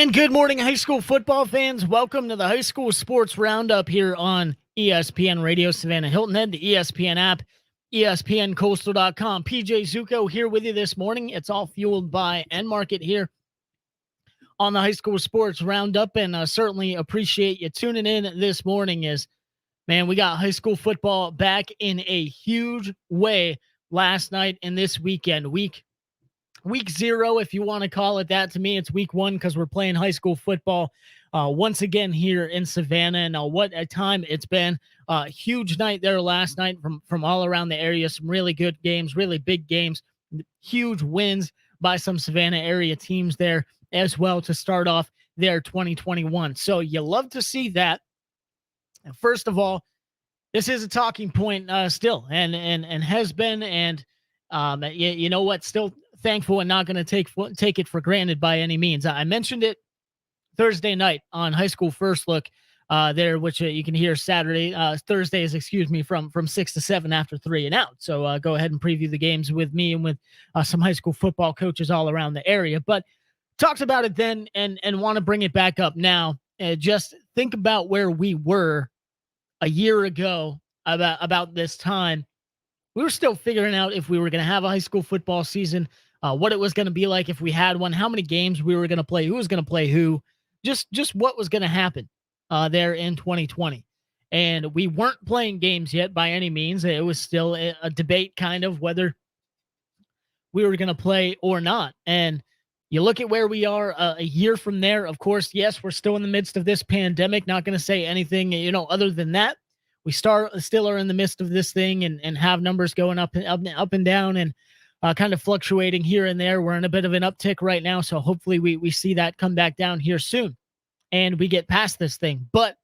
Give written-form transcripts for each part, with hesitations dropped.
And good morning, high school football fans. Welcome to the High School Sports Roundup here on ESPN Radio Savannah Hilton Head, the ESPN app, ESPNCoastal.com. PJ Zucco here with you this morning. It's all fueled by End Market here on the High School Sports Roundup, and certainly appreciate you tuning in this morning as, man, we got high school football back in a huge way last night and this weekend. Week 0, if you want to call it that. To me, it's week 1 because we're playing high school football once again here in Savannah. And what a time it's been. Huge night there last night from all around the area. Some really good games, really big games, huge wins by some Savannah area teams there as well to start off their 2021. So you love to see that. And first of all, this is a talking point still and has been. And you know what? Still thankful and not going to take it for granted by any means. I mentioned it Thursday night on High School First Look there, which you can hear Thursdays, from 6 to 7 after 3 and out. So go ahead and preview the games with me and with some high school football coaches all around the area. But talked about it then and want to bring it back up now. Just think about where we were a year ago about this time. We were still figuring out if we were going to have a high school football season, what it was going to be like if we had one, how many games we were going to play, who was going to play who, just what was going to happen there in 2020. And we weren't playing games yet by any means. It was still a debate kind of whether we were going to play or not. And you look at where we are a year from there. Of course, yes, we're still in the midst of this pandemic. Not going to say anything, other than that. We still are in the midst of this thing and have numbers going up and down and kind of fluctuating here and there. We're in a bit of an uptick right now, so hopefully we see that come back down here soon and we get past this thing. But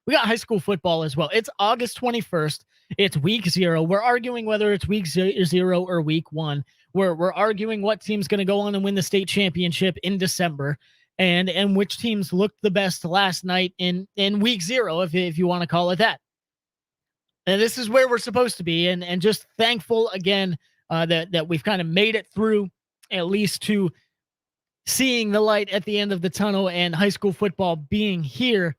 we got high school football as well. It's August 21st. It's week 0. We're arguing whether it's week 0 or week 1. We're arguing what team's going to go on and win the state championship in December. And which teams looked the best last night in week 0, if you want to call it that. And this is where we're supposed to be. And just thankful again that we've kind of made it through, at least to seeing the light at the end of the tunnel and high school football being here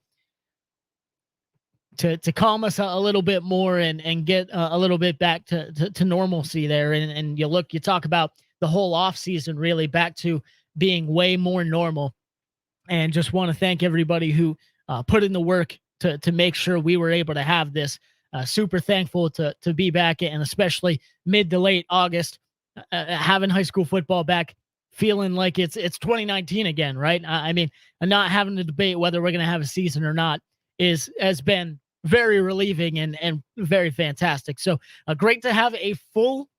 to calm us a little bit more and get a little bit back to normalcy there. And you talk about the whole off season really back to being way more normal. And just want to thank everybody who put in the work to make sure we were able to have this. Super thankful to be back, and especially mid to late August, having high school football back, feeling like it's 2019 again, right? I mean, not having to debate whether we're going to have a season or not has been very relieving and very fantastic. So great to have a full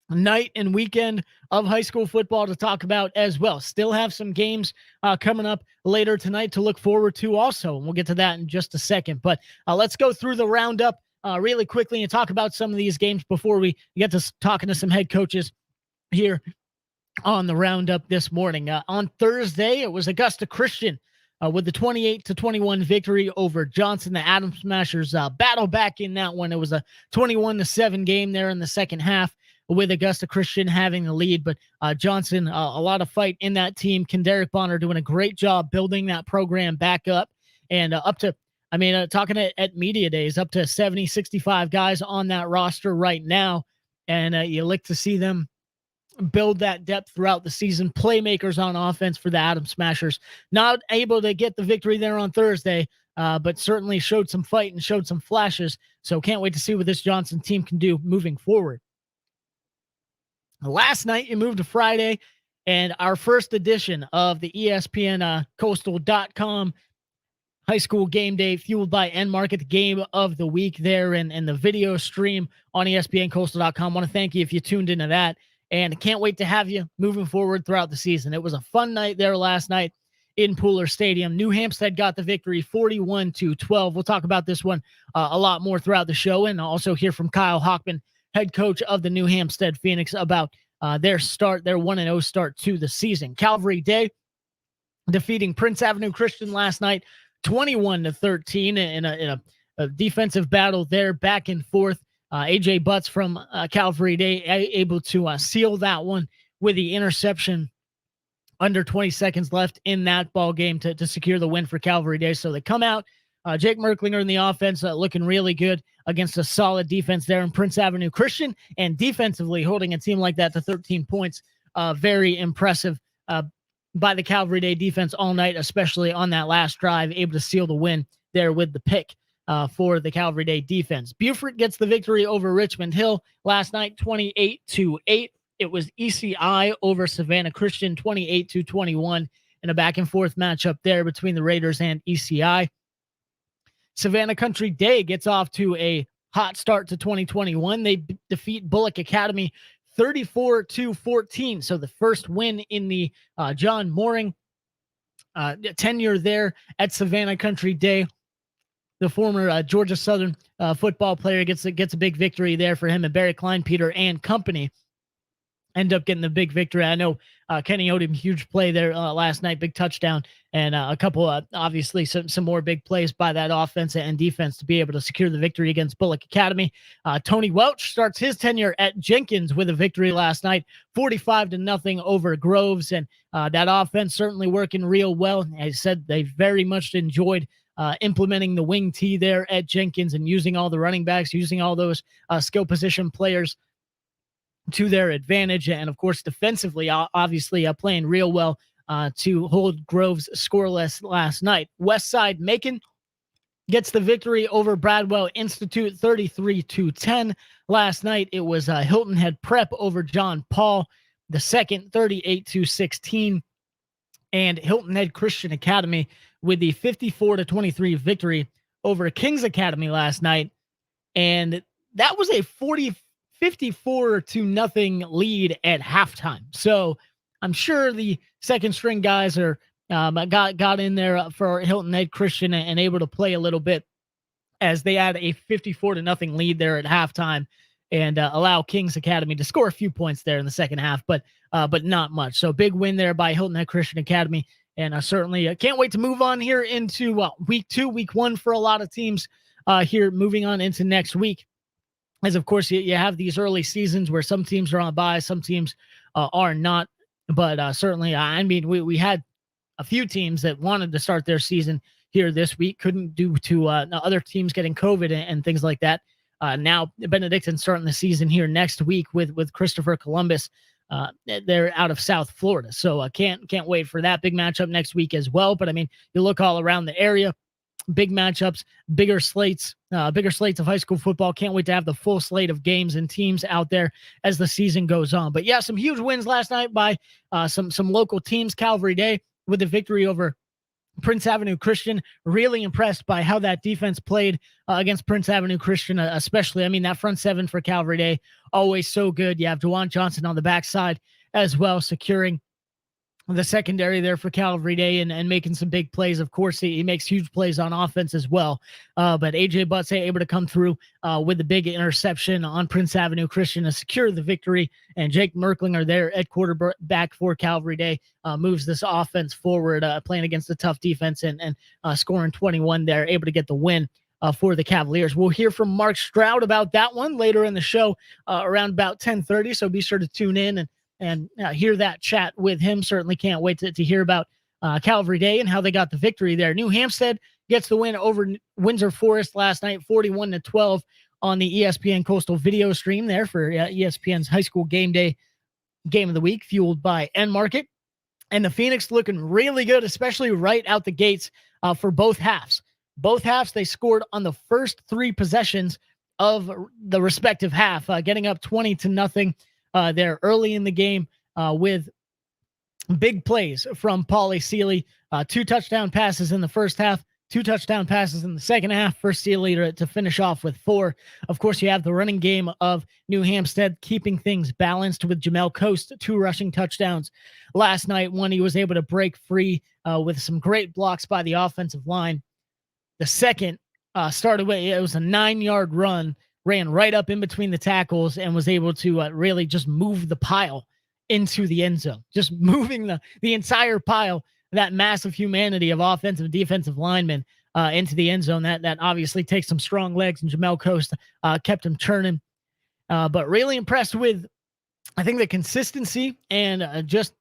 night and weekend of high school football to talk about as well. Still have some games coming up later tonight to look forward to also, and we'll get to that in just a second. But let's go through the roundup really quickly and talk about some of these games before we get to talking to some head coaches here on the roundup this morning. On Thursday, it was Augusta Christian with the 28-21 victory over Johnson. The Adam Smashers battle back in that one. It was a 21-7 game there in the second half, with Augusta Christian having the lead. But Johnson, a lot of fight in that team. Kenderick Bonner doing a great job building that program back up and up to, talking at media days, up to 70, 65 guys on that roster right now. And you look to see them build that depth throughout the season. Playmakers on offense for the Adam Smashers. Not able to get the victory there on Thursday, but certainly showed some fight and showed some flashes. So can't wait to see what this Johnson team can do moving forward. Last night, you moved to Friday, and our first edition of the ESPN Coastal.com high school game day, fueled by End Market, the game of the week there, and the video stream on ESPNCoastal.com. I want to thank you if you tuned into that, and can't wait to have you moving forward throughout the season. It was a fun night there last night in Pooler Stadium. New Hampstead got the victory 41-12. We'll talk about this one a lot more throughout the show, and also hear from Kyle Hockman, head coach of the New Hampstead Phoenix, about their 1-0 start to the season. Calvary Day defeating Prince Avenue Christian last night, 21-13 in a defensive battle there, back and forth. AJ Butts from Calvary Day able to seal that one with the interception under 20 seconds left in that ball game to secure the win for Calvary Day. So they come out, Jake Merklinger in the offense looking really good against a solid defense there in Prince Avenue Christian, and defensively holding a team like that to 13 points. Very impressive by the Calvary Day defense all night, especially on that last drive, able to seal the win there with the pick for the Calvary Day defense. Beaufort gets the victory over Richmond Hill last night, 28-8. It was ECI over Savannah Christian, 28-21, in a back and forth matchup there between the Raiders and ECI. Savannah Country Day gets off to a hot start to 2021. They defeat Bullock Academy 34-14. So the first win in the John Mooring tenure there at Savannah Country Day. The former Georgia Southern football player gets a big victory there for him, and Barry Kleinpeter and company end up getting the big victory. I know Kenny Odom, huge play there last night, big touchdown, and a couple obviously some more big plays by that offense and defense to be able to secure the victory against Bullock Academy. Tony Welch starts his tenure at Jenkins with a victory last night, 45-0 over Groves, and that offense certainly working real well. As I said, they very much enjoyed implementing the wing T there at Jenkins and using all the running backs, using all those skill position players to their advantage. And of course, defensively, obviously playing real well to hold Groves scoreless last night. Westside Macon gets the victory over Bradwell Institute 33-10. Last night, it was Hilton Head Prep over John Paul, the second, 38-16. And Hilton Head Christian Academy with the 54-23 victory over Kings Academy last night. And that was a 54-0 lead at halftime. So I'm sure the second string guys are got in there for Hilton Head Christian and able to play a little bit as they add a 54-0 lead there at halftime and allow Kings Academy to score a few points there in the second half, but not much. So big win there by Hilton Head Christian Academy, and I certainly can't wait to move on here into week 2, week 1 for a lot of teams here, moving on into next week. As of course you have these early seasons where some teams are on bye, some teams are not. But certainly, I mean, we had a few teams that wanted to start their season here this week, couldn't due to other teams getting COVID and things like that. Now Benedictine starting the season here next week with Christopher Columbus. They're out of South Florida, so I can't wait for that big matchup next week as well. But I mean, you look all around the area. Big matchups, bigger slates of high school football. Can't wait to have the full slate of games and teams out there as the season goes on. But yeah, some huge wins last night by some local teams. Calvary Day with the victory over Prince Avenue Christian. Really impressed by how that defense played against Prince Avenue Christian, especially. I mean, that front seven for Calvary Day, always so good. You have DeJuan Johnson on the backside as well, securing the secondary there for Calvary Day and making some big plays. Of course, he makes huge plays on offense as well. But AJ Butts able to come through with a big interception on Prince Avenue Christian to secure the victory. And Jake Merklinger there at quarterback for Calvary Day moves this offense forward, playing against a tough defense and scoring 21 there, able to get the win for the Cavaliers. We'll hear from Mark Stroud about that one later in the show around about 10:30. So be sure to tune in and hear that chat with him. Certainly can't wait to hear about Calvary Day and how they got the victory there. New Hampstead gets the win over Windsor Forest last night, 41-12 on the ESPN Coastal video stream there for ESPN's High School Game Day Game of the Week, fueled by N Market. And the Phoenix looking really good, especially right out the gates for both halves. Both halves, they scored on the first 3 possessions of the respective half, getting up 20-0 there early in the game with big plays from Paulie Seeley. 2 touchdown passes in the first half, 2 touchdown passes in the second half for Seeley to finish off with 4. Of course, you have the running game of New Hampstead keeping things balanced with Jamel Coast, 2 rushing touchdowns last night. One, he was able to break free with some great blocks by the offensive line. The second started with, it was a 9-yard run, ran right up in between the tackles and was able to really just move the pile into the end zone, just moving the entire pile, that massive humanity of offensive and defensive linemen into the end zone. That obviously takes some strong legs, and Jamel Coast kept him churning. But really impressed with, I think, the consistency and just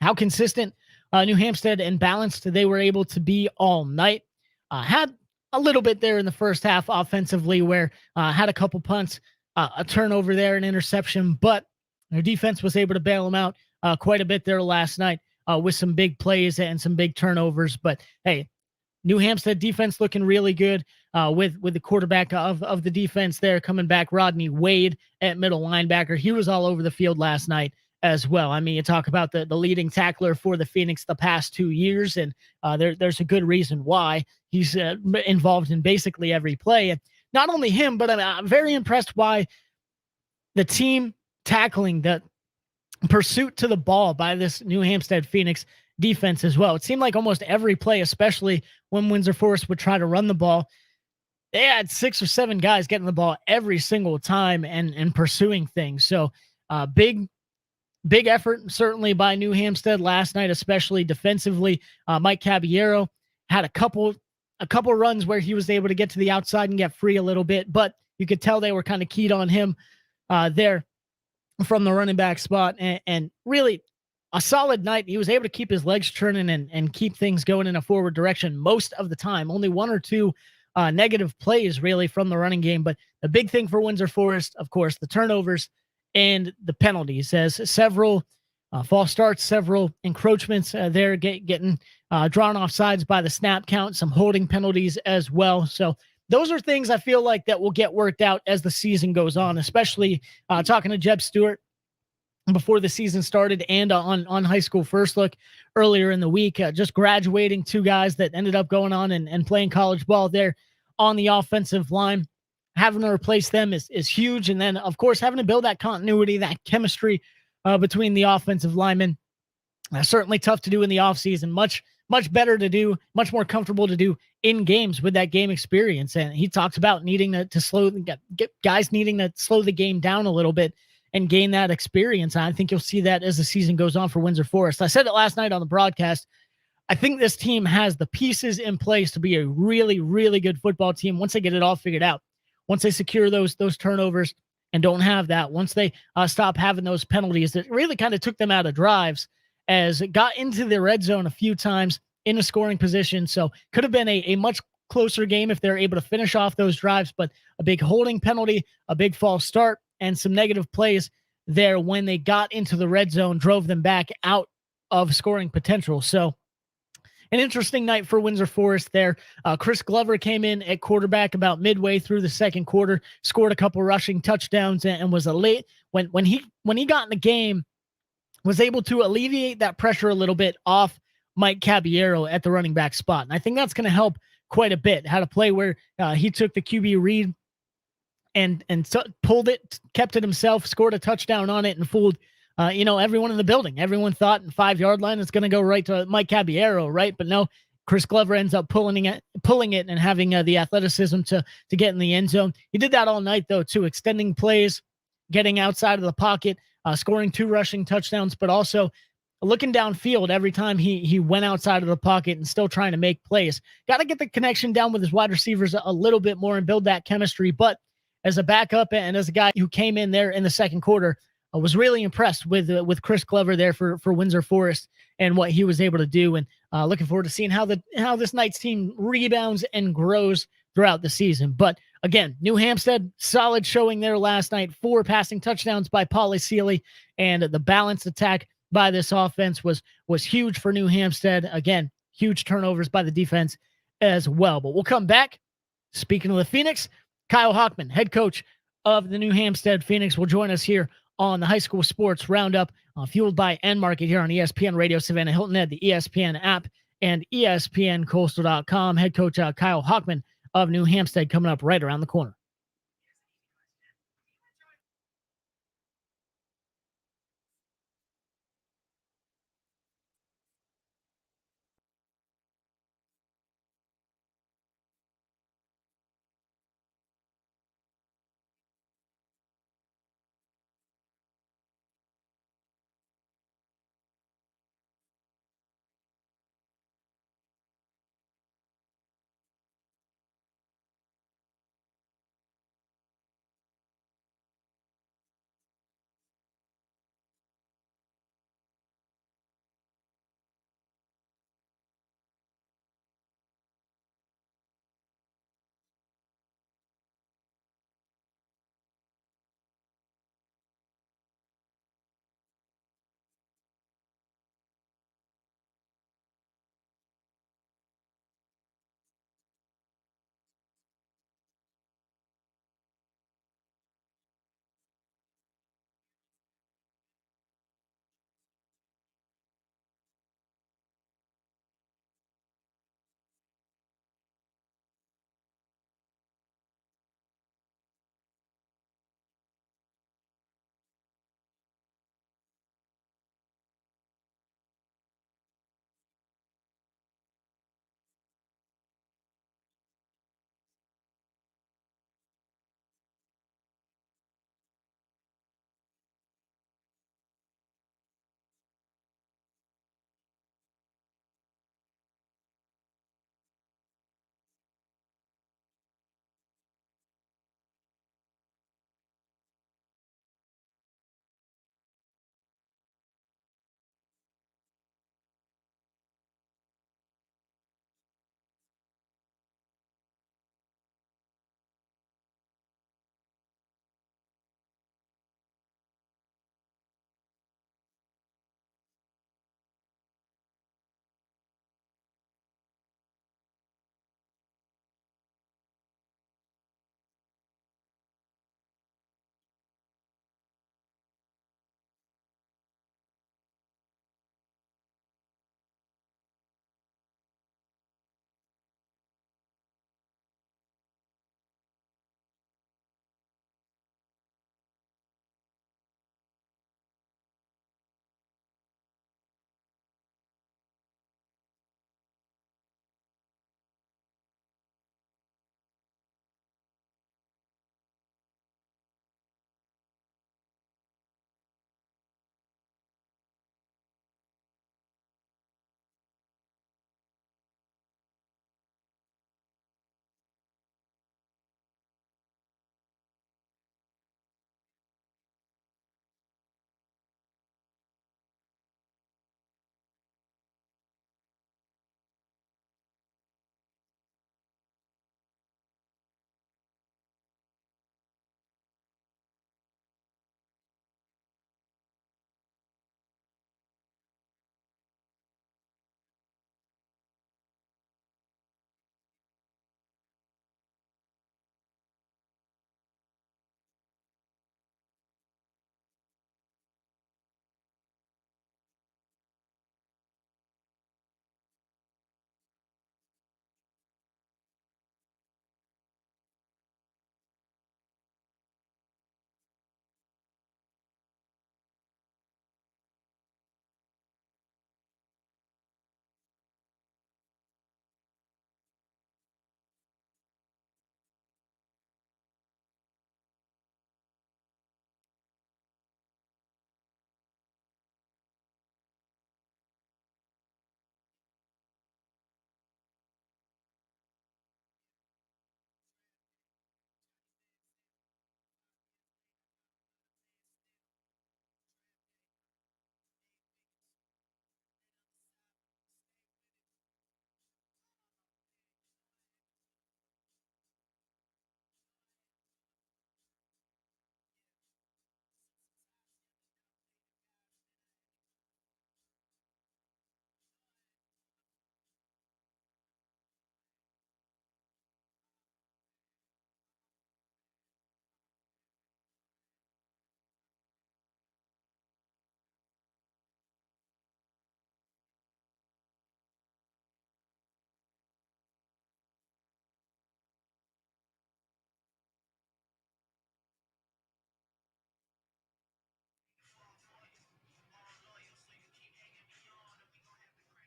how consistent New Hampstead and balanced they were able to be all night. Had a little bit there in the first half offensively where had a couple punts, a turnover there, an interception, but their defense was able to bail them out quite a bit there last night with some big plays and some big turnovers. But hey, New Hampstead defense looking really good with the quarterback of the defense there coming back, Rodney Wade at middle linebacker. He was all over the field last night as well. I mean, you talk about the leading tackler for the Phoenix the past 2 years, and there's a good reason why he's involved in basically every play. And not only him, but I'm very impressed by the team tackling, the pursuit to the ball by this New Hampstead Phoenix defense as well. It seemed like almost every play, especially when Windsor Forest would try to run the ball, they had 6 or 7 guys getting the ball every single time and pursuing things. So big effort certainly by New Hampstead last night, especially defensively. Mike Caballero had a couple runs where he was able to get to the outside and get free a little bit, but you could tell they were kind of keyed on him there from the running back spot, and really a solid night. He was able to keep his legs turning and keep things going in a forward direction most of the time. Only 1 or 2 negative plays really from the running game. But the big thing for Windsor Forest, of course, the turnovers and the penalties, as several false starts, several encroachments there getting drawn off sides by the snap count, some holding penalties as well. So those are things I feel like that will get worked out as the season goes on, especially talking to Jeb Stewart before the season started and on High School First Look earlier in the week, just graduating 2 guys that ended up going on and playing college ball there on the offensive line. Having to replace them is huge. And then, of course, having to build that continuity, that chemistry between the offensive linemen. Certainly tough to do in the offseason. Much better to do, much more comfortable to do in games with that game experience. And he talks about needing to slow, get guys needing to slow the game down a little bit and gain that experience. And I think you'll see that as the season goes on for Windsor Forest. I said it last night on the broadcast. I think this team has the pieces in place to be a really, really good football team once they get it all figured out. Once they secure those turnovers and don't have that, once they stop having those penalties that really kind of took them out of drives, as it got into the red zone a few times in a scoring position. So could have been a much closer game if they're able to finish off those drives, but a big holding penalty, a big false start, and some negative plays there when they got into the red zone drove them back out of scoring potential. So an interesting night for Windsor Forest there. Chris Glover came in at quarterback about midway through the second quarter, scored a couple rushing touchdowns, and was a late when he got in the game, was able to alleviate that pressure a little bit off Mike Caballero at the running back spot. And I think that's going to help quite a bit. Had a play where he took the QB read and pulled it, kept it himself, scored a touchdown on it, and fooled everyone in the building. Everyone thought in 5-yard line it's going to go right to Mike Caballero, right? But no, Chris Glover ends up pulling it and having the athleticism to get in the end zone. He did that all night though too, extending plays, getting outside of the pocket, scoring 2 rushing touchdowns, but also looking downfield every time he went outside of the pocket and still trying to make plays. Got to get the connection down with his wide receivers a little bit more and build that chemistry. But as a backup and as a guy who came in there in the second quarter, I was really impressed with Chris Glover there for Windsor Forest and what he was able to do. And looking forward to seeing how this Knights team rebounds and grows throughout the season. But again, New Hampstead, solid showing there last night. 4 passing touchdowns by Pauly Seeley, and the balanced attack by this offense was huge for New Hampstead. Again, huge turnovers by the defense as well. But we'll come back. Speaking of the Phoenix, Kyle Hockman, head coach of the New Hampstead Phoenix, will join us here on the High School Sports Roundup, fueled by End Market here on ESPN Radio Savannah Hilton Head, the ESPN app, and ESPNCoastal.com. Head coach Kyle Hockman of New Hampstead coming up right around the corner.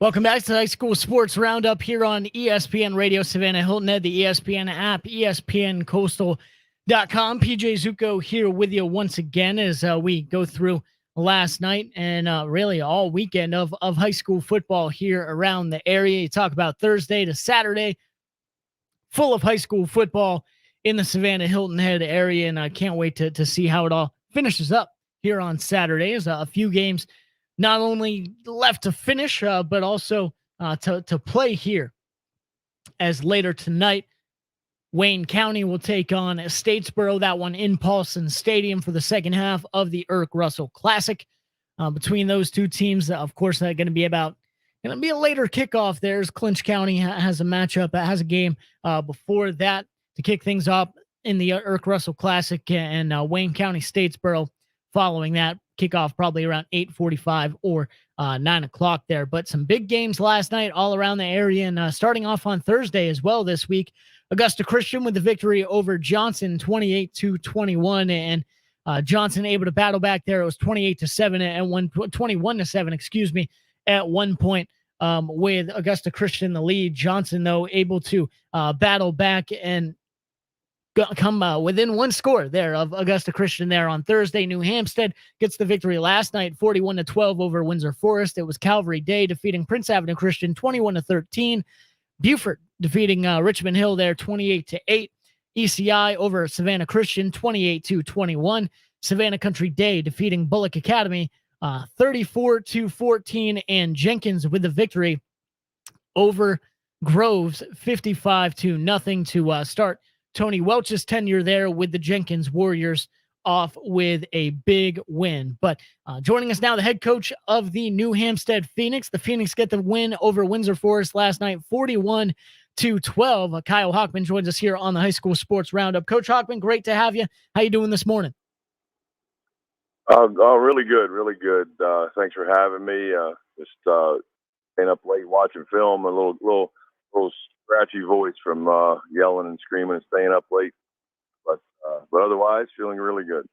Welcome back to the High School Sports Roundup here on ESPN Radio Savannah Hilton Head, the ESPN app, ESPNCoastal.com. PJ Zucco here with you once again as we go through last night and really all weekend of high school football here around the area. You talk about Thursday to Saturday, full of high school football in the Savannah Hilton Head area, and I can't wait to see how it all finishes up here on Saturday. There's a few games not only left to finish, but also to play here. As later tonight, Wayne County will take on Statesboro, that one in Paulson Stadium for the second half of the Irk Russell Classic. Between those two teams, of course, going to be a later kickoff. There's Clinch County has a matchup, has a game before that to kick things off in the Irk Russell Classic, and Wayne County Statesboro following that. Kickoff probably around 8:45 or 9 o'clock there. But some big games last night all around the area, and starting off on Thursday as well this week. Augusta Christian with the victory over Johnson 28-21, and Johnson able to battle back there. It was 28-7 and 21-7, excuse me, at one point with Augusta Christian the lead. Johnson, though, able to battle back and come within one score there of Augusta Christian there on Thursday. New Hampstead gets the victory last night, 41-12 over Windsor Forest. It was Calvary Day defeating Prince Avenue Christian 21-13. Beaufort defeating Richmond Hill there 28-8. ECI over Savannah Christian 28-21. Savannah Country Day defeating Bullock Academy 34-14, and Jenkins with the victory over Groves 55-0 to start Tony Welch's tenure there with the Jenkins Warriors off with a big win. But joining us now, the head coach of the New Hampstead Phoenix. The Phoenix get the win over Windsor Forest last night, 41-12. Kyle Hockman joins us here on the High School Sports Roundup. Coach Hockman, great to have you. How you doing this morning? Really good, really good. Thanks for having me. Just staying up late watching film, a little scratchy voice from yelling and screaming and staying up late, but otherwise feeling really good.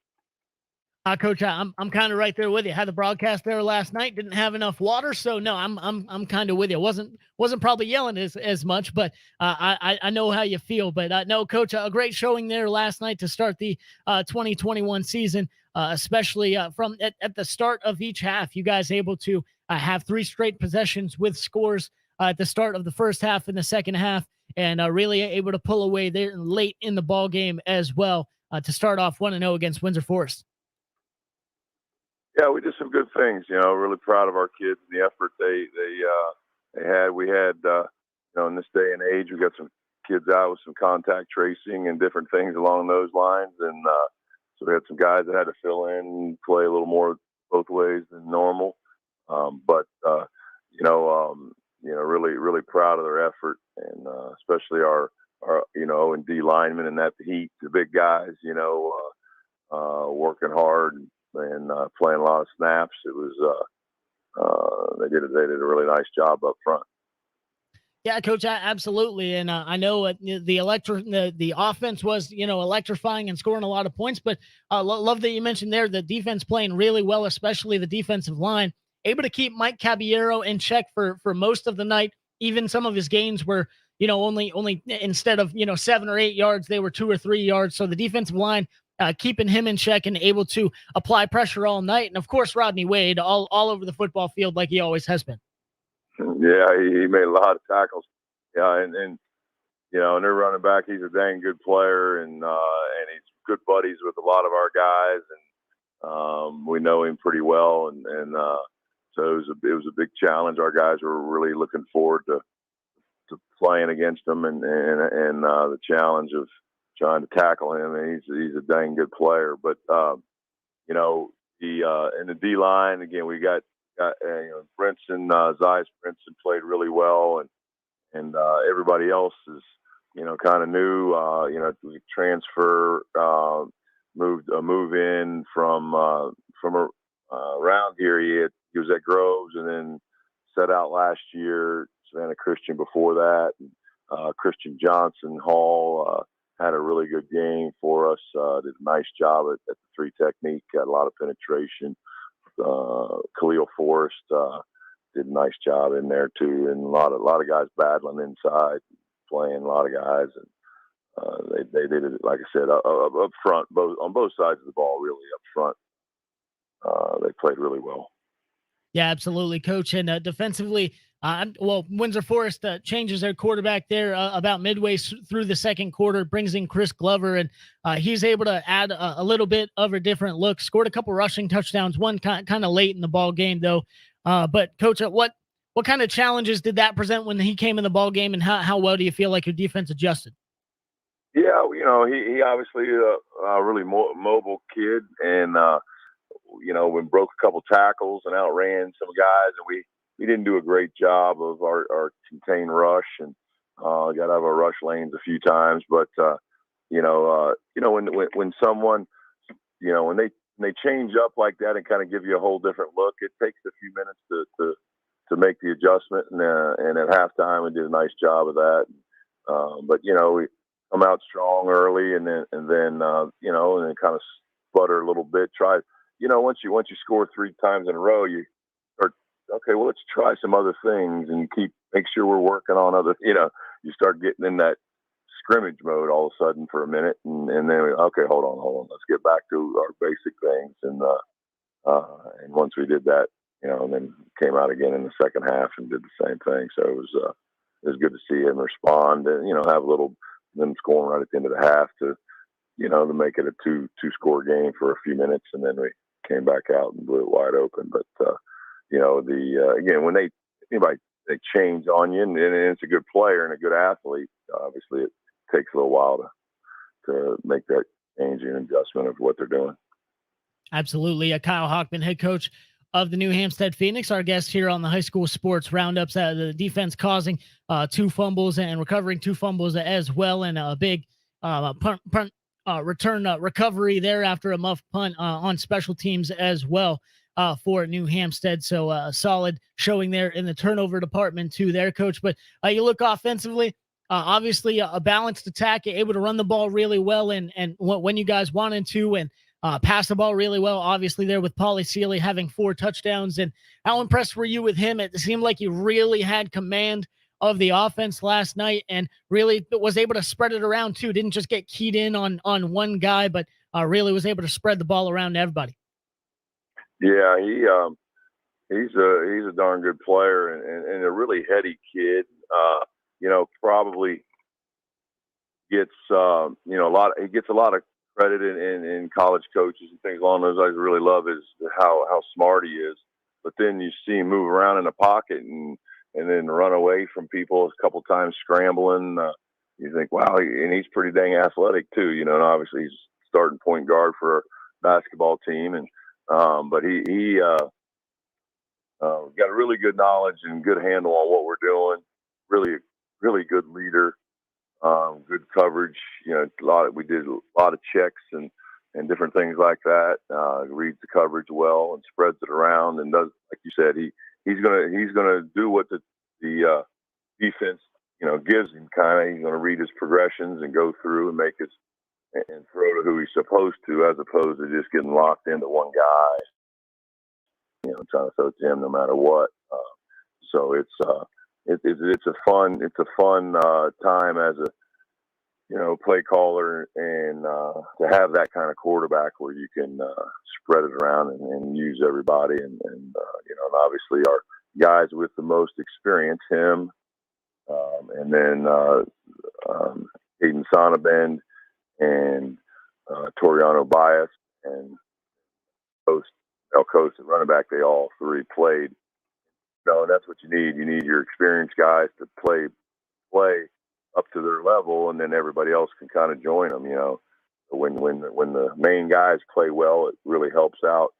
Coach, I'm kind of right there with you. Had the broadcast there last night, didn't have enough water, so no, I'm kind of with you. Wasn't probably yelling as much, but I know how you feel. But no, Coach, a great showing there last night to start the 2021 season, especially from at the start of each half. You guys able to have 3 straight possessions with scores at the start of the first half and the second half, and really able to pull away there late in the ball game as well to start off 1-0 against Windsor Forest. Yeah, we did some good things. Really proud of our kids and the effort they had. We had, in this day and age, we got some kids out with some contact tracing and different things along those lines, and so we had some guys that had to fill in and play a little more both ways than normal. But really proud of their effort, and especially our O&D linemen and that heat, the big guys, working hard and playing a lot of snaps. It was they did a really nice job up front. Yeah, Coach, absolutely. And I know the offense was, electrifying and scoring a lot of points, but love that you mentioned there the defense playing really well, especially the defensive line, able to keep Mike Caballero in check for most of the night. Even some of his gains were, only instead of, 7 or 8 yards, they were 2 or 3 yards. So the defensive line keeping him in check and able to apply pressure all night. And of course, Rodney Wade all over the football field like he always has been. Yeah, he made a lot of tackles. Yeah, and their running back, he's a dang good player, and he's good buddies with a lot of our guys, and we know him pretty well, and so it was a big challenge. Our guys were really looking forward to playing against him, and the challenge of trying to tackle him. And he's a dang good player, but in the D line again, we got Brinson, Zeiss Brinson played really well, and everybody else is, kind of new. We transfer, move in from around here. He was at Groves and then set out last year, Savannah Christian before that. Christian Johnson Hall had a really good game for us. Did a nice job at the 3 technique, got a lot of penetration. Khalil Forrest did a nice job in there too, and a lot of guys battling inside, playing a lot of guys, and they did it, like I said, up front, on both sides of the ball, really up front. They played really well. Yeah, absolutely, Coach. And defensively, Windsor Forest changes their quarterback there about midway through the second quarter, brings in Chris Glover, and he's able to add a little bit of a different look. Scored a couple rushing touchdowns, one kind of late in the ball game, though. But Coach, what kind of challenges did that present when he came in the ball game, and how well do you feel like your defense adjusted? Yeah, he obviously a really mobile kid, and we broke a couple tackles and outran some guys, and we didn't do a great job of our contained rush, and got out of our rush lanes a few times. But when someone, when they change up like that and kind of give you a whole different look, it takes a few minutes to make the adjustment, and at halftime we did a nice job of that. But we come out strong early, and then kind of sputter a little bit. Once you score 3 times in a row, you start, okay, well, let's try some other things and make sure we're working on other, you start getting in that scrimmage mode all of a sudden for a minute, and then, okay, hold on, let's get back to our basic things. And once we did that, and then came out again in the second half and did the same thing. So it was good to see him respond and, have a little, them scoring right at the end of the half to make it a two-score game for a few minutes, and then we came back out and blew it wide open. But again, when they change on you, and it's a good player and a good athlete, obviously it takes a little while to make that change and adjustment of what they're doing. Absolutely. Kyle Hockman, head coach of the New Hampstead Phoenix, our guest here on the High School Sports Roundups. The defense causing 2 fumbles and recovering 2 fumbles as well, and a big punt return recovery there after a muff punt on special teams as well for New Hampstead. So a solid showing there in the turnover department too there, Coach. But you look offensively, obviously a balanced attack, able to run the ball really well and when you guys wanted to, and pass the ball really well, obviously there with Paulie Sealy having 4 touchdowns. And how impressed were you with him? It seemed like he really had command of the offense last night and really was able to spread it around too. Didn't just get keyed in on one guy, but really was able to spread the ball around to everybody. Yeah, he's a darn good player and a really heady kid. Probably gets he gets a lot of credit in college coaches and things along those lines. I really love how smart he is. But then you see him move around in the pocket and then run away from people a couple times scrambling. You think, wow, and he's pretty dang athletic too, and obviously he's starting point guard for a basketball team. And but he got a really good knowledge and good handle on what we're doing. Really, really good leader. Good coverage. We did a lot of checks and different things like that. Reads the coverage well and spreads it around and does, like you said, he's gonna do what the defense gives him. He's gonna read his progressions and go through and make and throw to who he's supposed to, as opposed to just getting locked into one guy. Trying to throw to him no matter what. So it's a fun time as a play caller, and to have that kind of quarterback where you can spread it around and use everybody, and obviously our guys with the most experience, him, and then Hayden Sonnabend and Toriano Bias and Coast and running back, they all 3 played. That's what you need. You need your experienced guys to play up to their level, and then everybody else can kind of join them. When the main guys play well, it really helps out.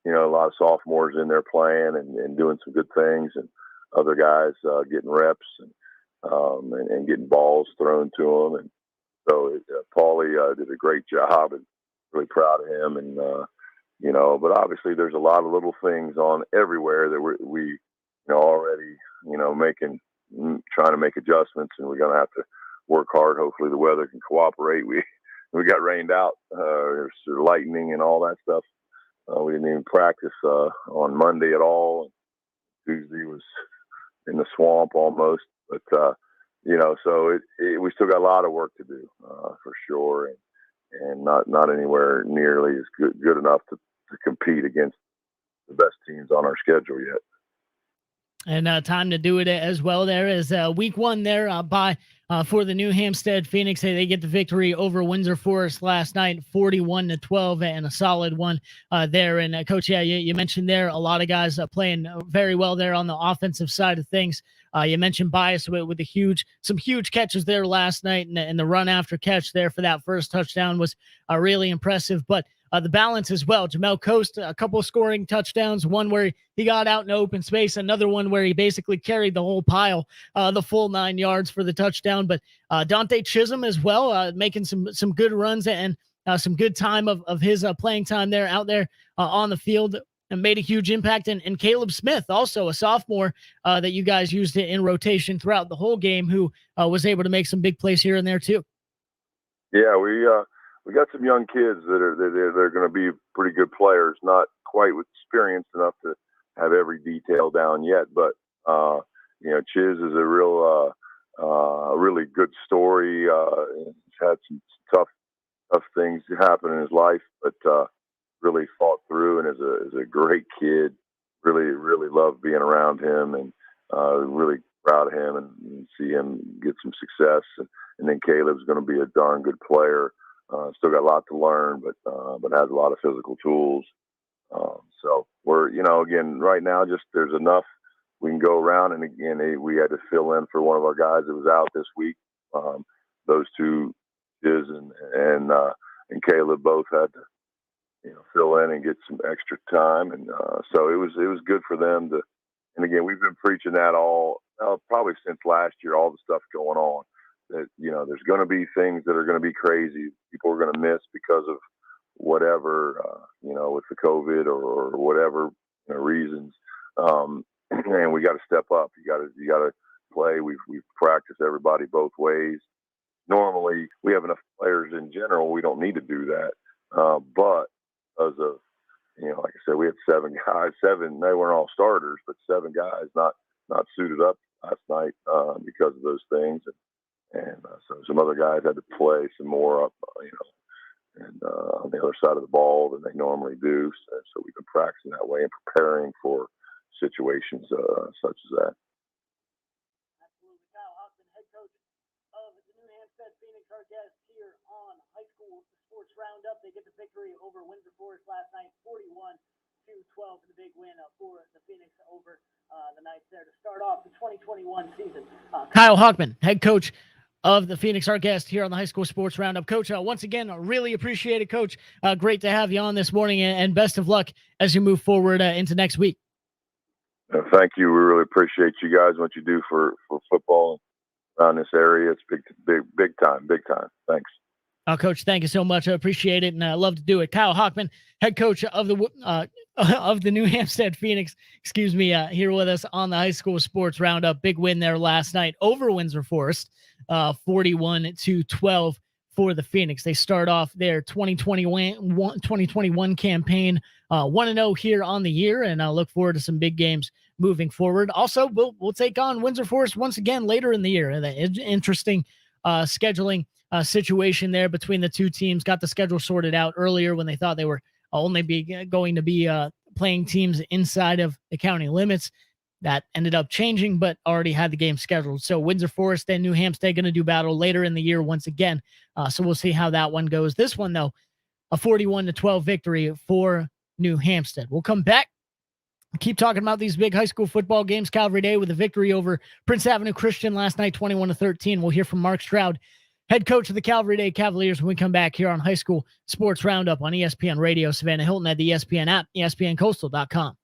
A lot of sophomores in there playing and doing some good things, and other guys getting reps and getting balls thrown to them. And so Paulie did a great job, and really proud of him. And but obviously there's a lot of little things on everywhere that we already trying to make adjustments, and we're going to have to work hard. Hopefully the weather can cooperate. We got rained out, there's lightning and all that stuff. We didn't even practice on Monday at all. Tuesday was in the swamp almost. But so we still got a lot of work to do for sure, and not anywhere nearly as good enough to compete against the best teams on our schedule yet. And time to do it as well. There is week one there for the New Hampstead Phoenix. They get the victory over Windsor Forest last night, 41-12, and a solid one there. And Coach, yeah, you mentioned there a lot of guys playing very well there on the offensive side of things. You mentioned Bias with some huge catches there last night, and the run after catch there for that first touchdown was really impressive. But the balance as well. Jamel Coast, a couple of scoring touchdowns, one where he got out in open space, another one where he basically carried the whole pile, the full 9 yards for the touchdown. But Dante Chisholm as well, making some good runs and some good time of his playing time there out there on the field, and made a huge impact. And Caleb Smith, also a sophomore that you guys used in rotation throughout the whole game, who was able to make some big plays here and there too. Yeah, we got some young kids that are going to be pretty good players. Not quite experienced enough to have every detail down yet, but Chiz is a really good story. He's had some tough things happen in his life, but really fought through, and is a great kid. Really love being around him, and really proud of him, and see him get some success. And then Caleb's going to be a darn good player. Still got a lot to learn, but has a lot of physical tools. So we're, again, right now, just there's enough we can go around. And again, we had to fill in for one of our guys that was out this week. Those two, Diz and Caleb, both had to, fill in and get some extra time. And so it was good for them to. And again, we've been preaching that probably since last year, all the stuff going on. That, there's going to be things that are going to be crazy. People are going to miss because of whatever, with the COVID or whatever reasons. And we got to step up. You got to play. We've practiced everybody both ways. Normally, we have enough players in general. We don't need to do that. But because of, like I said, we had 7 guys. 7, they weren't all starters, but 7 guys not suited up last night because of those things. And so some other guys had to play some more up, and on the other side of the ball than they normally do. So we've been practicing that way and preparing for situations such as that. Absolutely. Kyle Hoffman, head coach of the New Hampstead Phoenix, our guest here on High School Sports Roundup. They get the victory over Windsor Forest last night, 41-12, in the big win for the Phoenix over the Knights there to start off the 2021 season. Kyle Hoffman, head coach of the Phoenix, our guest here on the High School Sports Roundup. Coach, once again, really appreciate it, Coach. Great to have you on this morning, and best of luck as you move forward into next week. Thank you. We really appreciate you guys, what you do for football around this area. It's big time. Thanks. Coach, thank you so much. I appreciate it, and I love to do it. Kyle Hoffman, head coach of the New Hampstead Phoenix, here with us on the High School Sports Roundup. Big win there last night over Windsor Forest, 41-12 for the Phoenix. They start off their 2021 campaign 1-0 here on the year, and I look forward to some big games moving forward. Also, we'll take on Windsor Forest once again later in the year. The interesting scheduling situation there between the two teams. Got the schedule sorted out earlier when they thought they were only going to be playing teams inside of the county limits. That ended up changing, but already had the game scheduled. So Windsor Forest and New Hampstead going to do battle later in the year once again. So we'll see how that one goes. This one, though, a 41-12 victory for New Hampstead. We'll come back. Keep talking about these big high school football games. Calvary Day with a victory over Prince Avenue Christian last night, 21-13. We'll hear from Mark Stroud, head coach of the Calvary Day Cavaliers, when we come back here on High School Sports Roundup on ESPN Radio, Savannah Hilton at the ESPN app, ESPNCoastal.com.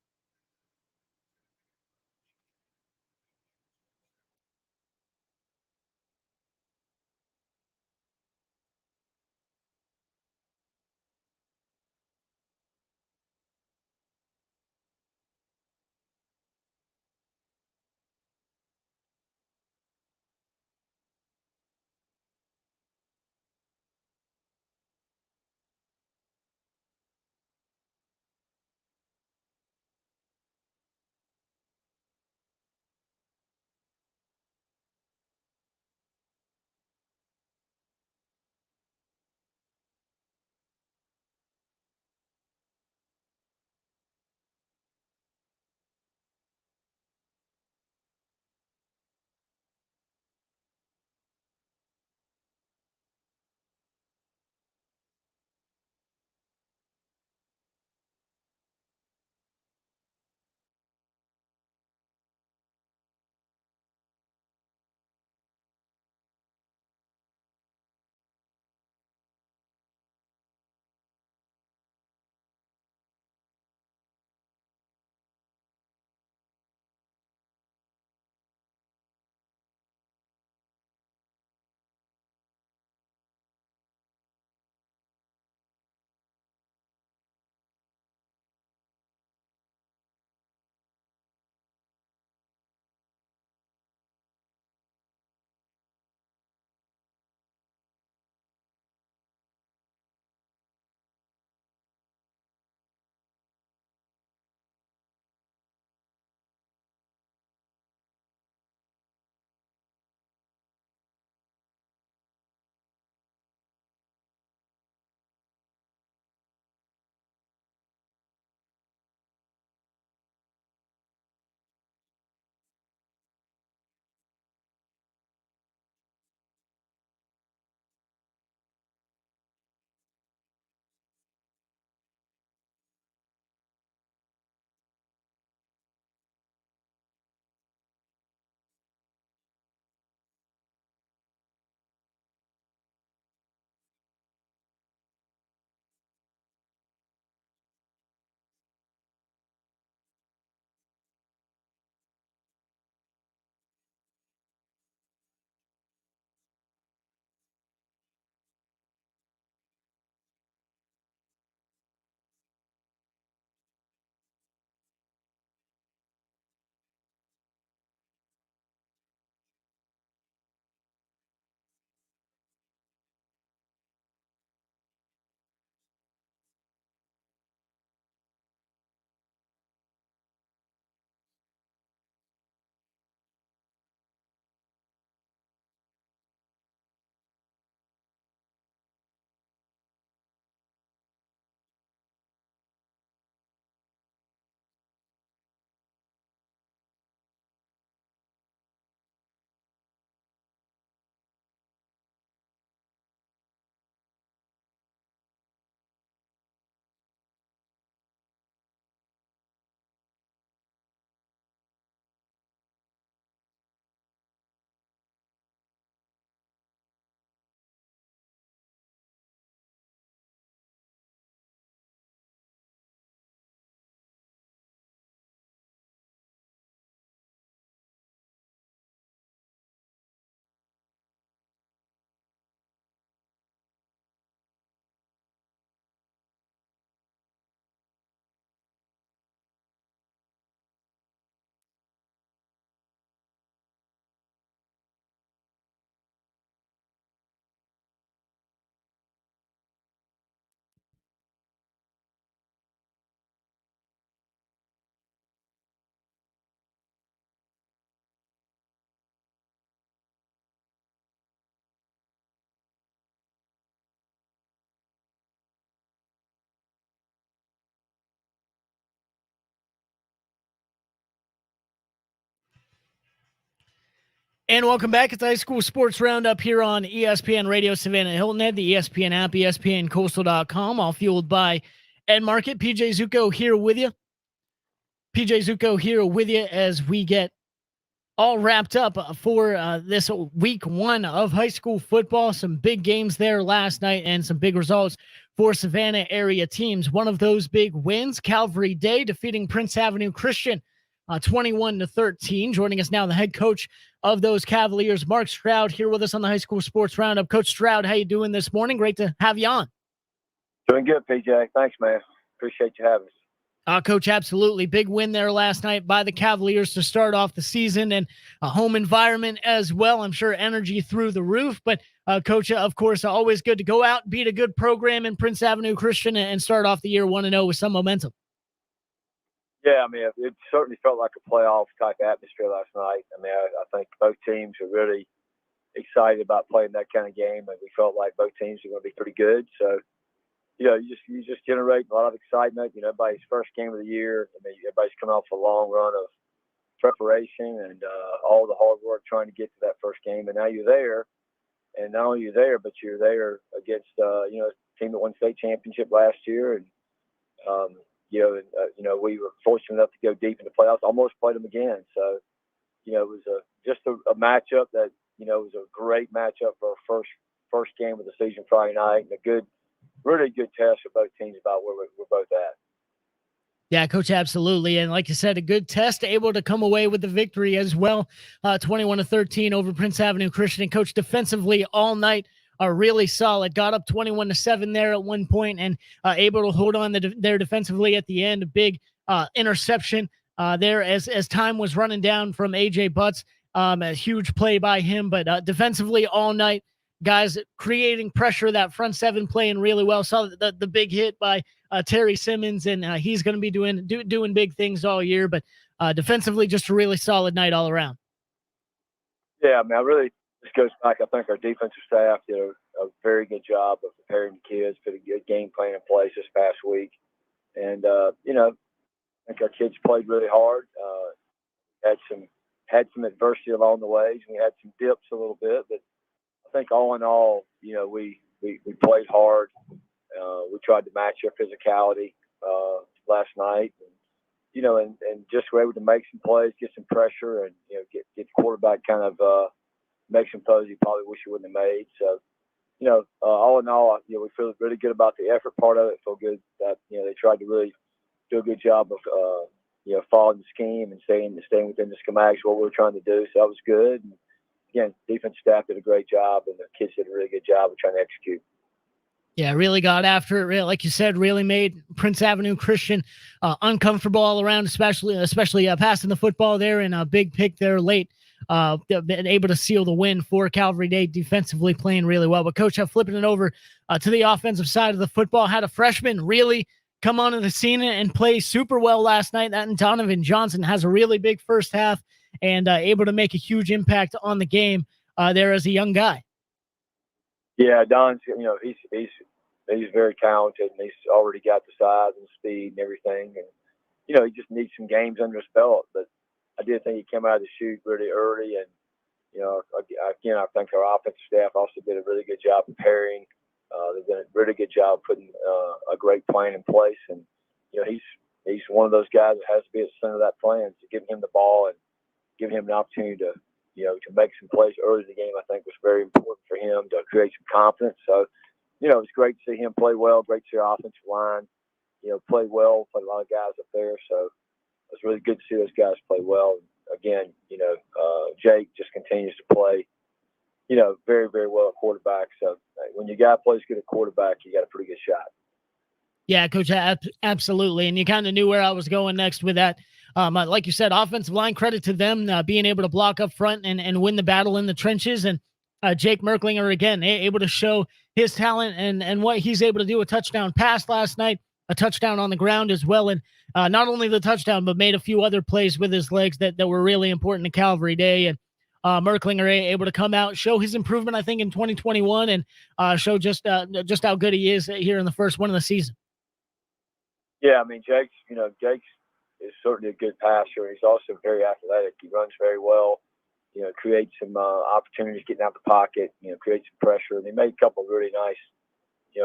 And welcome back. It's High School Sports Roundup here on ESPN Radio Savannah Hilton Head, the ESPN app, ESPNCoastal.com, all fueled by Ed Market. PJ Zucco here with you. PJ Zucco here with you as we get all wrapped up for this week one of high school football. Some big games there last night and some big results for Savannah area teams. One of those big wins, Calvary Day defeating Prince Avenue Christian 21-13. Joining us now, the head coach of those Cavaliers, Mark Stroud, here with us on the High School Sports Roundup. Coach Stroud, how you doing this morning? Great to have you on. Doing good, PJ. Thanks, man. Appreciate you having us. Coach, absolutely. Big win there last night by the Cavaliers to start off the season, and a home environment as well. I'm sure energy through the roof. But, Coach, of course, always good to go out, beat a good program in Prince Avenue Christian, and start off the year 1-0 with some momentum. Yeah, I mean, it certainly felt like a playoff-type atmosphere last night. I mean, I think both teams are really excited about playing that kind of game, and we felt like both teams are going to be pretty good. So, you know, you just generate a lot of excitement. You know, everybody's first game of the year. I mean, everybody's coming off a long run of preparation and all the hard work trying to get to that first game. And now you're there, and not only you're there, but you're there against a team that won state championship last year. And we were fortunate enough to go deep in the playoffs. Almost played them again. So, you know, it was just a matchup that was a great matchup for our first game of the season Friday night, and really good test for both teams about where we're both at. Yeah, Coach, absolutely. And like you said, a good test, able to come away with the victory as well. 21-13 over Prince Avenue Christian. And Coach, defensively all night are really solid. Got up 21-7 there at one point, and able to hold on there defensively at the end. A big interception there as time was running down from AJ Butts. A huge play by him, but defensively all night, guys creating pressure, that front seven playing really well. Saw the big hit by Terry Simmons, and he's going to be doing big things all year. But defensively, just a really solid night all around. Yeah, I mean, this goes back. I think our defensive staff did a very good job of preparing the kids, put a good game plan in place this past week. And, I think our kids played really hard. Had some adversity along the way. We had some dips a little bit, but I think all in all, we played hard. We tried to match our physicality last night, and just were able to make some plays, get some pressure, and get the quarterback kind of make some throws he probably wish he wouldn't have made. So, all in all, we feel really good about the effort part of it. Feel good that they tried to really do a good job of following the scheme and staying within the schematics what we were trying to do. So that was good. And again, defense staff did a great job, and the kids did a really good job of trying to execute. Yeah, really got after it. Like you said, really made Prince Avenue Christian uncomfortable all around, especially passing the football there, and a big pick there late. Been able to seal the win for Calvary Day, defensively playing really well. But Coach, flipping it over to the offensive side of the football, had a freshman really come onto the scene and play super well last night. That Donovan Johnson has a really big first half and able to make a huge impact on the game there as a young guy. Yeah, Don's, he's very talented, and he's already got the size and speed and everything. And, he just needs some games under his belt. But I did think he came out of the chute really early. And, again, I think our offensive staff also did a really good job preparing. They've done a really good job putting a great plan in place. And, he's one of those guys that has to be at the center of that plan. So giving him the ball and giving him an opportunity to make some plays early in the game, I think was very important for him to create some confidence. So, it's great to see him play well, great to see our offensive line, play well, played a lot of guys up there. So it's really good to see those guys play well. And again, Jake just continues to play, very, very well at quarterback. So when your guy plays good at quarterback, you got a pretty good shot. Yeah, Coach, absolutely. And you kind of knew where I was going next with that. Like you said, offensive line, credit to them being able to block up front and win the battle in the trenches. And Jake Merklinger, again, able to show his talent and what he's able to do. A touchdown pass last night, a touchdown on the ground as well. And not only the touchdown, but made a few other plays with his legs that were really important to Calvary Day. And Merklinger able to come out, show his improvement, I think, in 2021, and show just how good he is here in the first one of the season. Yeah, I mean, Jake is certainly a good passer. He's also very athletic. He runs very well. create some opportunities getting out the pocket, create some pressure. And they made a couple of really nice,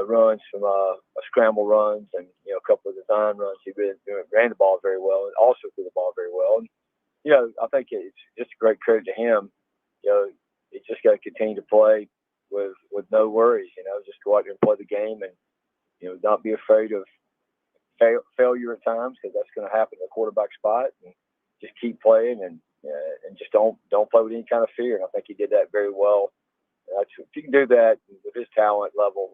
runs from scramble runs and, a couple of design runs. He really ran the ball very well and also threw the ball very well. And, I think it's just a great credit to him. He's just got to continue to play with no worries, just go out there and play the game and, not be afraid of failure at times, because that's going to happen in the quarterback spot, and just keep playing and just don't play with any kind of fear. And I think he did that very well. If you can do that with his talent level,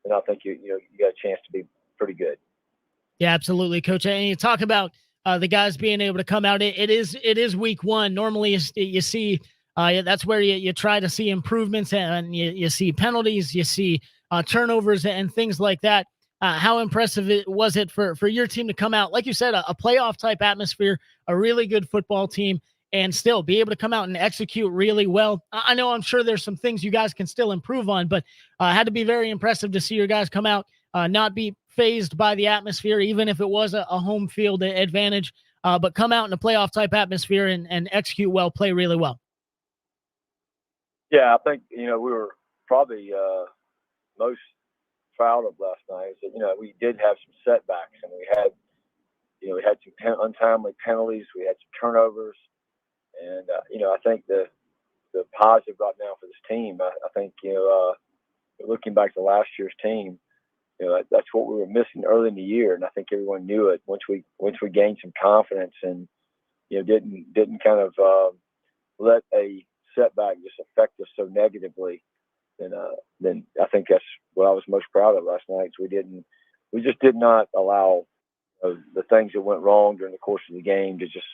then I think you got a chance to be pretty good. Yeah, absolutely, Coach. And you talk about the guys being able to come out. It is week one. Normally, you see that's where you try to see improvements, and you see penalties, you see turnovers and things like that. How impressive was it for your team to come out, like you said, a playoff type atmosphere, a really good football team, and still be able to come out and execute really well? I know, I'm sure there's some things you guys can still improve on, but had to be very impressive to see your guys come out, not be phased by the atmosphere, even if it was a home field advantage, but come out in a playoff type atmosphere and execute well, play really well. Yeah, I think, we were probably most proud of last night is that, we did have some setbacks, and we had some untimely penalties. We had some turnovers. And, I think the positive right now for this team, I think, looking back to last year's team, that's what we were missing early in the year. And I think everyone knew it once we gained some confidence and, didn't kind of let a setback just affect us so negatively. Then I think that's what I was most proud of last night. We just did not allow the things that went wrong during the course of the game to just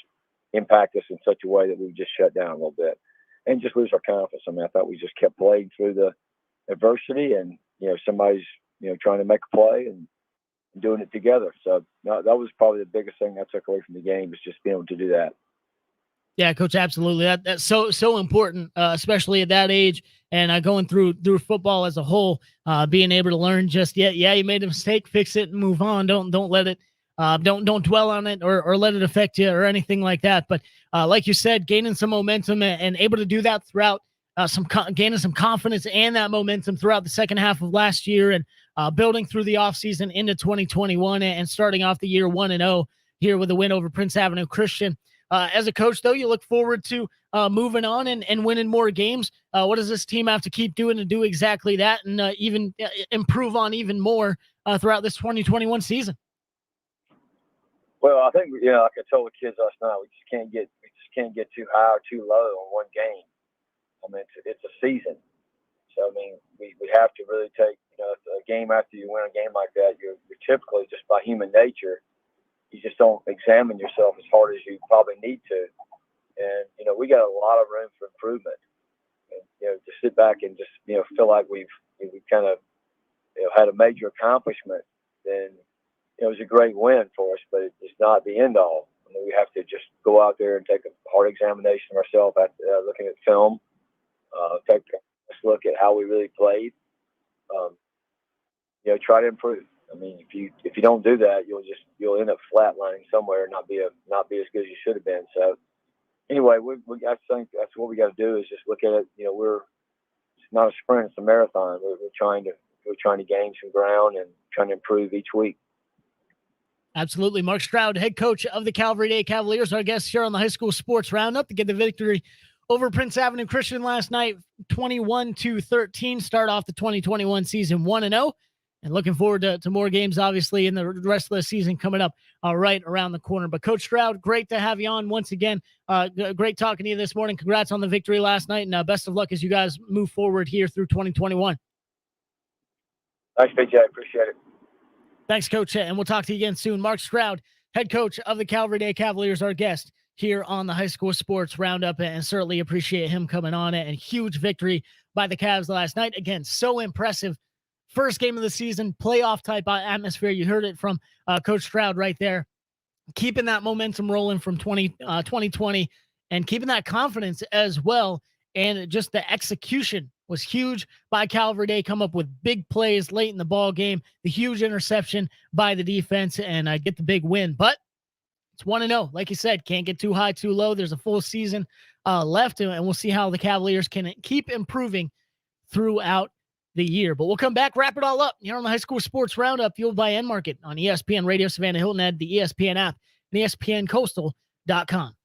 impact us in such a way that we just shut down a little bit and just lose our confidence. I mean, I thought we just kept playing through the adversity, and somebody's trying to make a play and doing it together. So that was probably the biggest thing I took away from the game, is just being able to do that. Yeah, Coach, absolutely. That's so important, especially at that age, and going through football as a whole. Being able to learn just you made a mistake, fix it, and move on. Don't let it, don't dwell on it or let it affect you or anything like that. But like you said, gaining some momentum and able to do that throughout gaining some confidence and that momentum throughout the second half of last year, and building through the offseason into 2021 and starting off the year 1-0 here with a win over Prince Avenue Christian. As a coach, though, you look forward to moving on and winning more games. What does this team have to keep doing to do exactly that, and even improve on even more throughout this 2021 season? Well, I think, like I told the kids last night, we just can't get too high or too low on one game. I mean, it's a season. So, I mean, we have to really take, a game after you win a game like that, you're typically, just by human nature, you just don't examine yourself as hard as you probably need to. And, we got a lot of room for improvement. And, to sit back and just, feel like we've kind of, had a major accomplishment, then, it was a great win for us, but it's not the end all. I mean, we have to just go out there and take a hard examination of ourselves after looking at film, take a look at how we really played, try to improve. I mean, if you don't do that, you'll end up flatlining somewhere and not be as good as you should have been. So anyway, I think that's what we got to do, is just look at it. It's not a sprint; it's a marathon. We're trying to gain some ground and trying to improve each week. Absolutely. Mark Stroud, head coach of the Calvary Day Cavaliers, our guest here on the High School Sports Roundup to get the victory over Prince Avenue Christian last night, 21-13. Start off the 2021 season 1-0. And looking forward to more games, obviously, in the rest of the season coming up right around the corner. But Coach Stroud, great to have you on once again. Great talking to you this morning. Congrats on the victory last night, and best of luck as you guys move forward here through 2021. Thanks, BJ. Appreciate it. Thanks, Coach, and we'll talk to you again soon. Mark Stroud, head coach of the Calvary Day Cavaliers, our guest here on the High School Sports Roundup, and certainly appreciate him coming on it. And huge victory by the Cavs last night. Again, so impressive. First game of the season, playoff type atmosphere. You heard it from Coach Stroud right there. Keeping that momentum rolling from 2020 and keeping that confidence as well. And just the execution was huge by Calvary Day. Come up with big plays late in the ball game. The huge interception by the defense, and get the big win. But it's 1-0. Like you said, can't get too high, too low. There's a full season left, and we'll see how the Cavaliers can keep improving throughout the year. But we'll come back, wrap it all up here on the High School Sports Roundup, fueled by N Market on ESPN Radio Savannah Hilton Head, the ESPN app, and ESPNCoastal.com.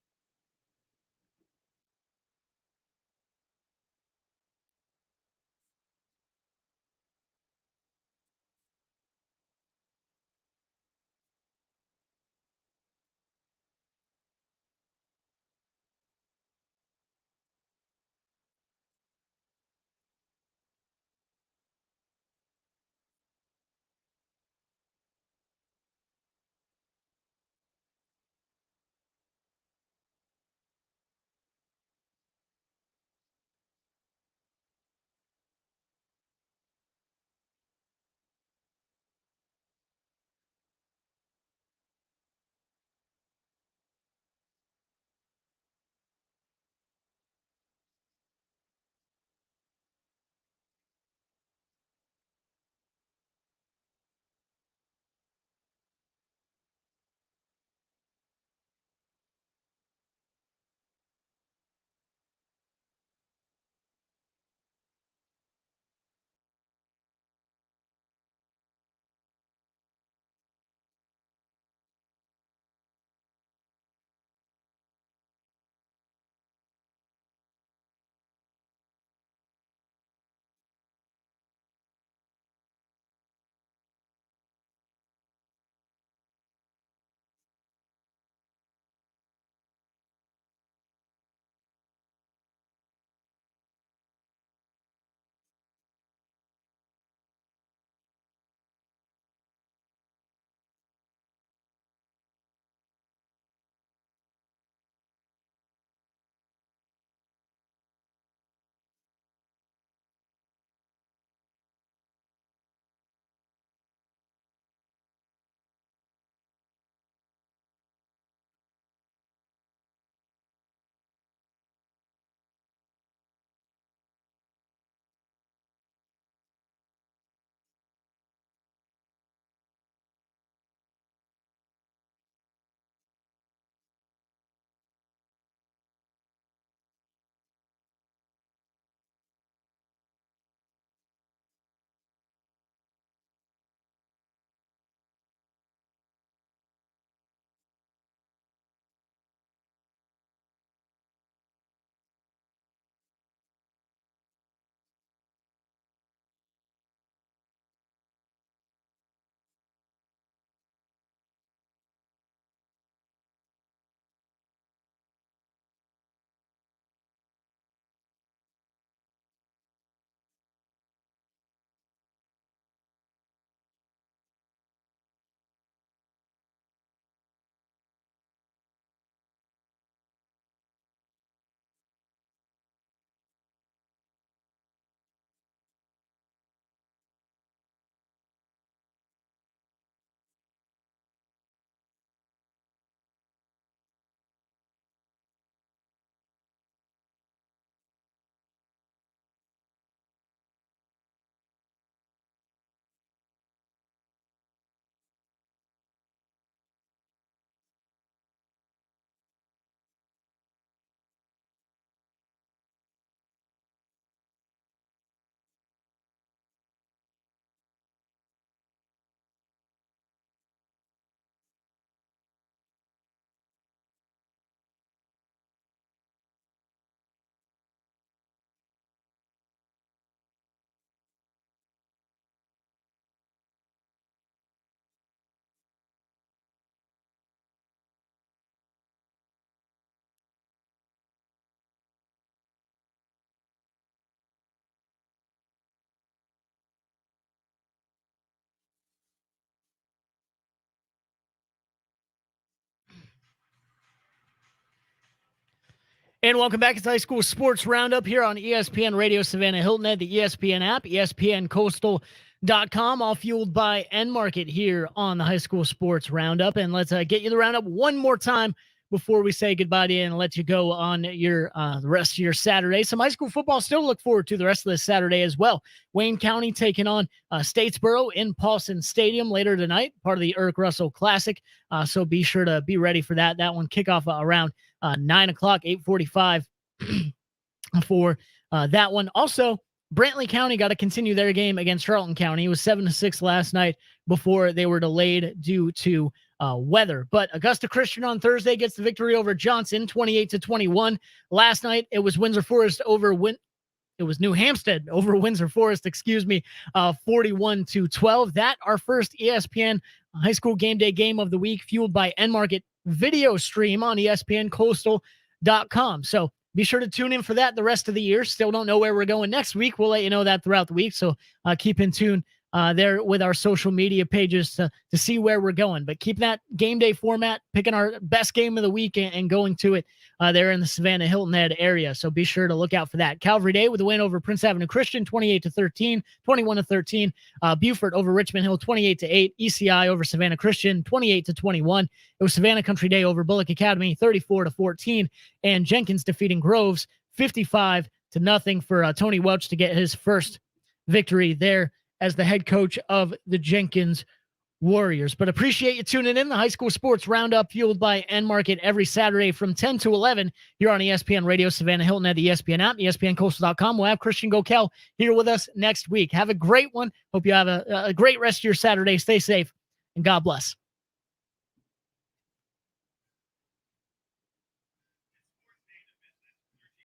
And welcome back to High School Sports Roundup here on ESPN Radio Savannah Hilton Head, the ESPN app, ESPNCoastal.com, all fueled by N Market here on the High School Sports Roundup. And let's get you the roundup one more time before we say goodbye to you and let you go on your the rest of your Saturday. Some high school football still to look forward to the rest of this Saturday as well. Wayne County taking on Statesboro in Paulson Stadium later tonight, part of the Eric Russell Classic. So be sure to be ready for that. That one kickoff around 9 o'clock, 8:45 for that one. Also, Brantley County got to continue their game against Charlton County. It was 7-6 last night before they were delayed due to weather. But Augusta Christian on Thursday gets the victory over Johnson, 28-21. Last night it was Windsor Forest over it was New Hampstead over Windsor Forest, 41-12. That our first ESPN high school game day game of the week, fueled by End Market video stream on ESPNcoastal.com. So be sure to tune in for that the rest of the year. Still don't know where we're going next week. We'll let you know that throughout the week. So keep in tune there with our social media pages to see where we're going. But keep that game day format, picking our best game of the week and going to it there in the Savannah Hilton Head area. So be sure to look out for that. Calvary Day with a win over Prince Avenue Christian, 28-13, 21-13. Beaufort over Richmond Hill, 28-8. ECI over Savannah Christian, 28-21. It was Savannah Country Day over Bullock Academy, 34-14. And Jenkins defeating Groves, 55-0 for Tony Welch to get his first victory there as the head coach of the Jenkins Warriors. But appreciate you tuning in. The high school sports roundup fueled by End Market every Saturday from 10 to 11 here on ESPN Radio, Savannah Hilton at the ESPN app, ESPNcoastal.com. We'll have Christian Gokel here with us next week. Have a great one. Hope you have a great rest of your Saturday. Stay safe and God bless.